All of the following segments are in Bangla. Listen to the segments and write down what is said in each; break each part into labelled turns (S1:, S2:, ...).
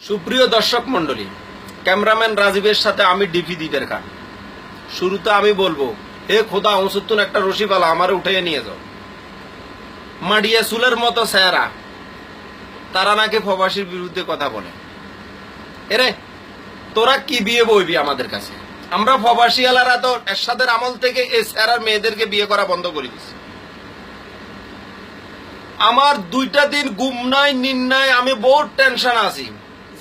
S1: সুপ্রিয় দর্শক মন্ডলী, ক্যামেরাম্যান রাজীবের সাথে আমি ডিপি দ্বীপের খান। শুরুতে আমি বলবো, হে খোদা ওসুত্তুন একটা রশি পালা আমারে উঠাইয়ে নিয়ে যাও। মাডিয়া সুলের মতো স্যারা তারা নাকি প্রবাসীর বিরুদ্ধে কথা বলে। এরে তোরা কি বিয়ে বইবি আমাদের কাছে? আমরা প্রবাসী আলারা তো এরশাদের আমল থেকে এই স্যারার মেয়েদেরকে বিয়ে করা বন্ধ করে দিছি। আমার 2টা দিন ঘুম নাই, নিন নাই, আমি বহুত টেনশন আছি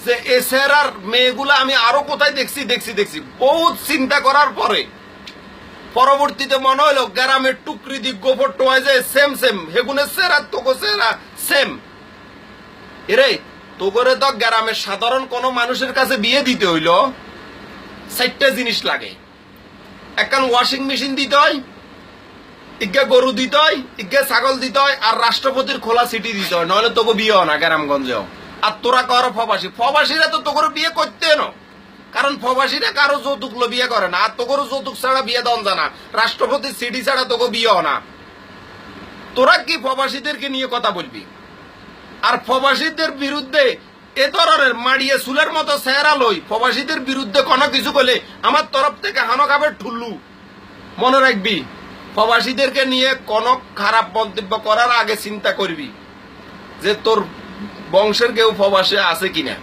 S1: যে এ স্যারার মেয়েগুলা আমি আরো কোথায় দেখছি বহুত চিন্তা করার পরে পরবর্তীতে মনে হইলো গ্রামের টুকরি দিক গোবর টোয়াই যে সেম হেগুনের সেরা তোগো সেরা সেম। এরে তোগরে তো গ্রামের সাধারণ কোন মানুষের কাছে বিয়ে দিতে হইল 4টা জিনিস লাগে। একখান ওয়াশিং মেশিন দিতে হয়, ইজ্ঞা গরু দিতে হয়, ইজ্ঞা ছাগল দিতে হয়, আর রাষ্ট্রপতির খোলা সিটি দিতে হয়, নইলে তোকে বিয়ে হয় না গ্রামগঞ্জেও। আর তোরা কর প্রবাসীরা তো তোকে বিয়ে করতে না, কারণ প্রবাসীরা কারো যৌতুক বিয়ে করে না। আর তোকে যৌতুক ছাড়া বিয়ে দেন জানা, রাষ্ট্রপতির সিটি ছাড়া তোকে বিয়ে হয় না। তোরা কি প্রবাসীদেরকে নিয়ে কথা বলবি? আর প্রবাসীদের বিরুদ্ধে এ ধরনের মাড়িয়ে চুলের মতো চেহারা লই প্রবাসীদের বিরুদ্ধে কোনো কিছু বলে আমার তরফ থেকে হানো খাবে ঠুল্লু। মনে রাখবি, প্রবাসীদেরকে নিয়ে কোনো খারাপ মন্তব্য করার আগে চিন্তা করবি যে তোর বংশের কেউ প্রবাসে আছে কিনা।